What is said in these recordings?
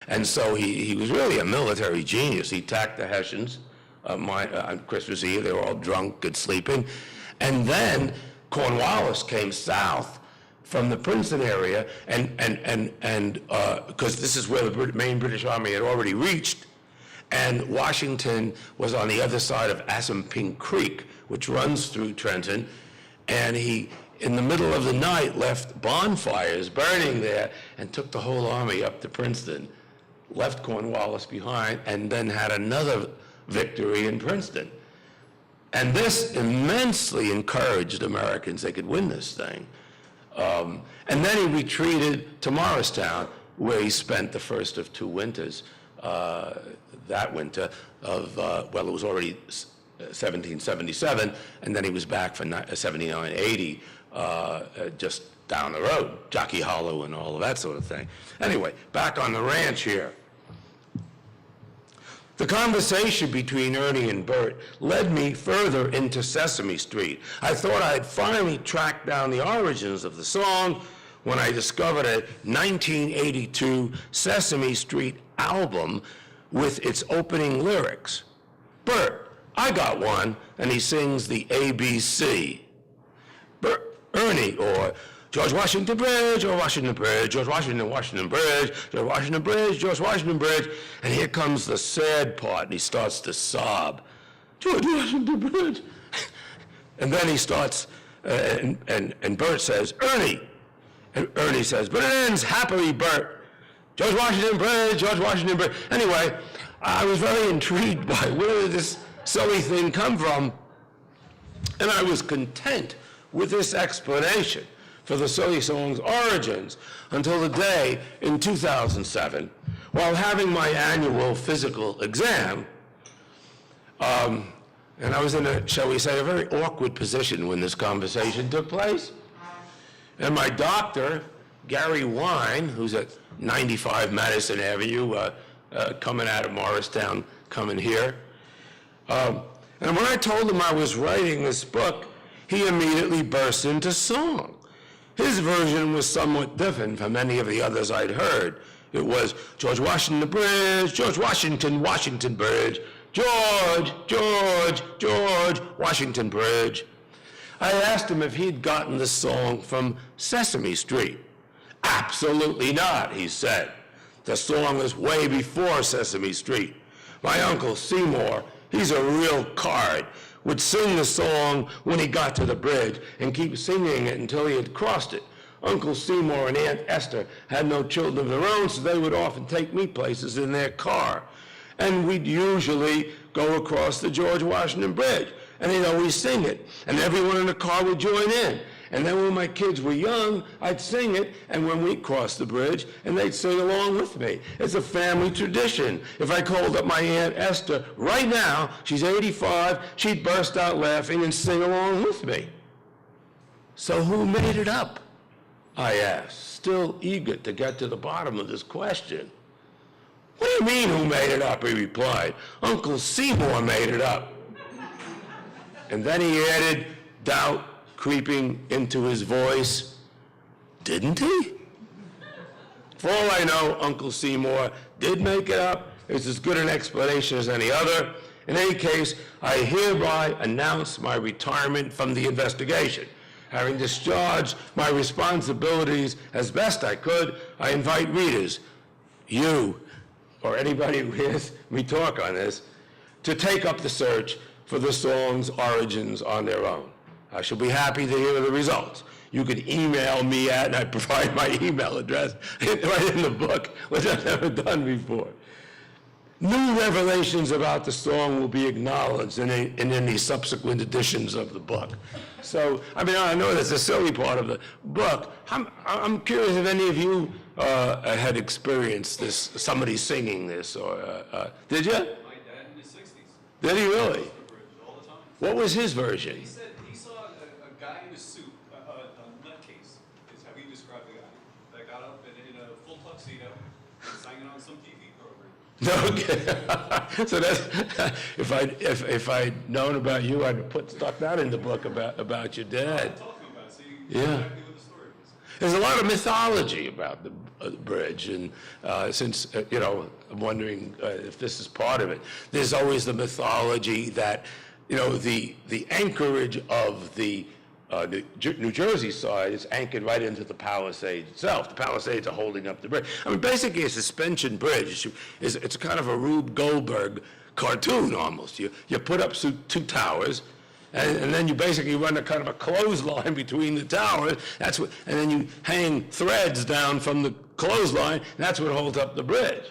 And so he was really a military genius. He attacked the Hessians on Christmas Eve. They were all drunk and sleeping. And then Cornwallis came south from the Princeton area, and because this is where the main British Army had already reached, and Washington was on the other side of Assunpink Creek, which runs through Trenton, and he, in the middle of the night, left bonfires burning there and took the whole army up to Princeton, left Cornwallis behind, and then had another victory in Princeton. And this immensely encouraged Americans. They could win this thing. And then he retreated to Morristown, where he spent the first of two winters. That winter of, well, it was already 1777, and then he was back for 79, 80, just down the road, Jockey Hollow and all of that sort of thing. Anyway, back on the ranch here. The conversation between Ernie and Bert led me further into Sesame Street. I thought I'd finally tracked down the origins of the song when I discovered a 1982 Sesame Street album with its opening lyrics. Bert, I got one, and he sings the ABC. Bert, Ernie, or George Washington Bridge, George Washington Bridge, George Washington, Washington Bridge, George Washington Bridge, George Washington Bridge. And here comes the sad part, and he starts to sob. George Washington Bridge. And then he starts, and Bert says, Ernie. And Ernie says, but it ends happily, Bert. George Washington Bridge, George Washington Bridge. Anyway, I was very intrigued by where did this silly thing come from, and I was content with this explanation for the silly song's origins until the day in 2007, while having my annual physical exam, and I was in a, shall we say, a very awkward position when this conversation took place. And my doctor, Gary Wine, who's at 95 Madison Avenue, coming out of Morristown, coming here, and when I told him I was writing this book, he immediately burst into song. His version was somewhat different from any of the others I'd heard. It was George Washington Bridge, George Washington, Washington Bridge, George, George, George, Washington Bridge. I asked him if he'd gotten the song from Sesame Street. Absolutely not, he said. The song was way before Sesame Street. My Uncle Seymour, he's a real card, would sing the song when he got to the bridge and keep singing it until he had crossed it. Uncle Seymour and Aunt Esther had no children of their own, so they would often take me places in their car. And we'd usually go across the George Washington Bridge, and they'd always sing it, and everyone in the car would join in. And then when my kids were young, I'd sing it, and when we crossed the bridge, and they'd sing along with me. It's a family tradition. If I called up my Aunt Esther right now, she's 85, she'd burst out laughing and sing along with me. So who made it up? I asked, still eager to get to the bottom of this question. What do you mean, who made it up? He replied. Uncle Seymour made it up. And then he added, doubt creeping into his voice, didn't he? For all I know, Uncle Seymour did make it up. It's as good an explanation as any other. In any case, I hereby announce my retirement from the investigation. Having discharged my responsibilities as best I could, I invite readers, you, or anybody who hears me talk on this, to take up the search for the song's origins on their own. I shall be happy to hear the results. You can email me at, and I provide my email address right in the book, which I've never done before. New revelations about the song will be acknowledged in any subsequent editions of the book. So, I mean, I know that's a silly part of the book. I'm curious if any of you had experienced this, somebody singing this, or did you? My dad in his 60s. Did he really? All the time. What was his version? He said he saw a guy in a suit, a nutcase, is how he described the guy, that got up and in a full tuxedo and sang it on some TV program. Okay. So that's, if I'd known about you, I'd have stuck that in the book about your dad. I'm talking about, so you know Yeah. exactly what the story There's a lot of mythology about the bridge, and since, I'm wondering if this is part of it. There's always the mythology that, the anchorage of the New Jersey side is anchored right into the Palisades itself. The Palisades are holding up the bridge. I mean, basically, a suspension bridge it's kind of a Rube Goldberg cartoon almost. You put up two towers, and then you basically run a kind of a clothesline between the towers. And then you hang threads down from the clothesline, and that's what holds up the bridge.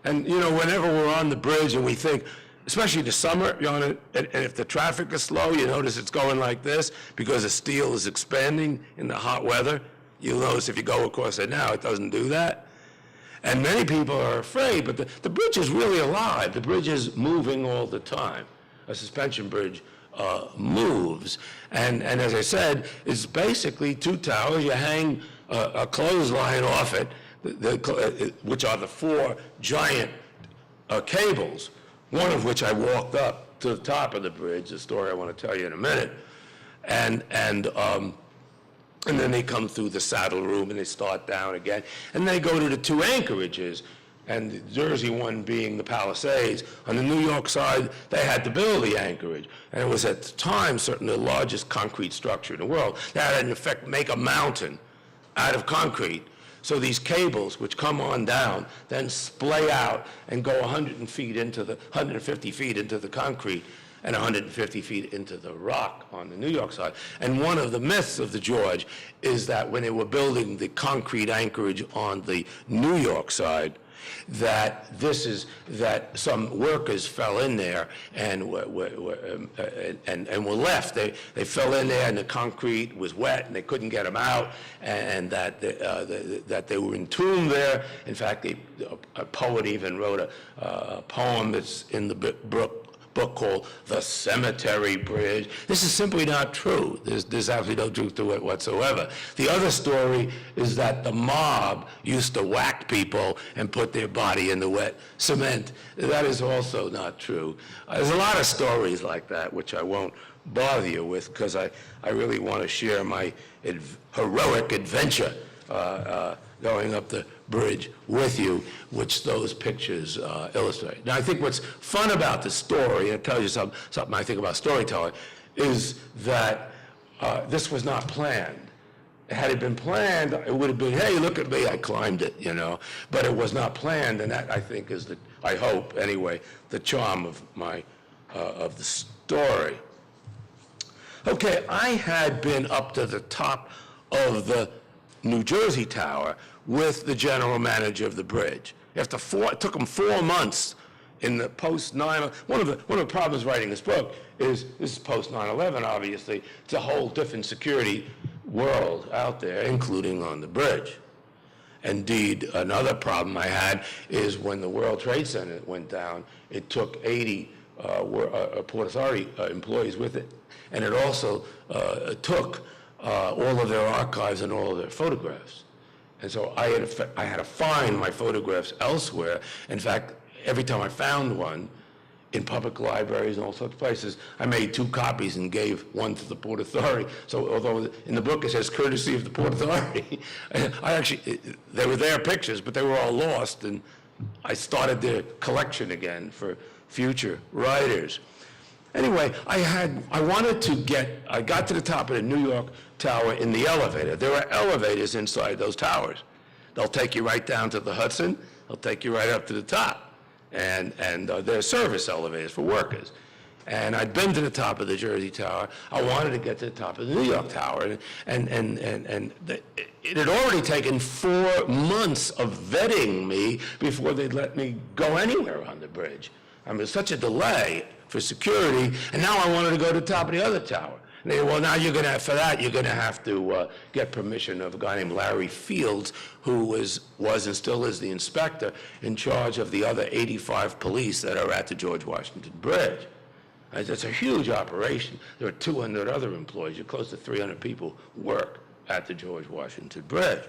And whenever we're on the bridge and we think, especially the summer, you're on it, and if the traffic is slow, you notice it's going like this because the steel is expanding in the hot weather. You'll notice if you go across it now, it doesn't do that. And many people are afraid, but the bridge is really alive. The bridge is moving all the time. A suspension bridge moves. And as I said, it's basically two towers. You hang a clothesline off it, which are the four giant cables, one of which I walked up to the top of the bridge, the story I want to tell you in a minute. And then they come through the saddle room and they start down again. And they go to the two anchorages, and the Jersey one being the Palisades. On the New York side, they had to build the anchorage. And it was at the time certainly the largest concrete structure in the world. They had, in effect, make a mountain out of concrete. So these cables, which come on down, then splay out and go 150 feet into the concrete and 150 feet into the rock on the New York side. And one of the myths of the George is that when they were building the concrete anchorage on the New York side, that some workers fell in there and were left. They fell in there and the concrete was wet and they couldn't get them out, and that they were entombed there. In fact, a poet even wrote a poem that's in the book called The Cemetery Bridge. This is simply not true. There's absolutely no truth to it whatsoever. The other story is that the mob used to whack people and put their body in the wet cement. That is also not true. There's a lot of stories like that, which I won't bother you with because I really want to share my heroic adventure going up the bridge with you, which those pictures illustrate. Now, I think what's fun about the story, and it tells you something I think about storytelling, is that this was not planned. Had it been planned, it would have been, hey, look at me, I climbed it, But it was not planned, and that, I think, is I hope, anyway, the charm of of the story. Okay, I had been up to the top of the New Jersey Tower with the general manager of the bridge. It took him 4 months in the post-9/11. One of the problems writing this book is this is post-9/11, obviously. It's a whole different security world out there, including on the bridge. Indeed, another problem I had is when the World Trade Center went down, it took 80 Port Authority employees with it, and it also took all of their archives and all of their photographs. And so I had to find my photographs elsewhere. In fact, every time I found one in public libraries and all sorts of places, I made 2 copies and gave one to the Port Authority. So although in the book it says courtesy of the Port Authority, they were their pictures, but they were all lost, and I started their collection again for future writers. Anyway, I got to the top of the New York Tower in the elevator. There are elevators inside those towers. They'll take you right down to the Hudson. They'll take you right up to the top. And they're service elevators for workers. And I'd been to the top of the Jersey Tower. I wanted to get to the top of the New York Tower. And it had already taken 4 months of vetting me before they'd let me go anywhere on the bridge. I mean, it was such a delay for security, and now I wanted to go to the top of the other tower. And they said, well, now you're going to have to get permission of a guy named Larry Fields, who was and still is the inspector in charge of the other 85 police that are at the George Washington Bridge. And it's a huge operation. There are 200 other employees. Close to 300 people work at the George Washington Bridge.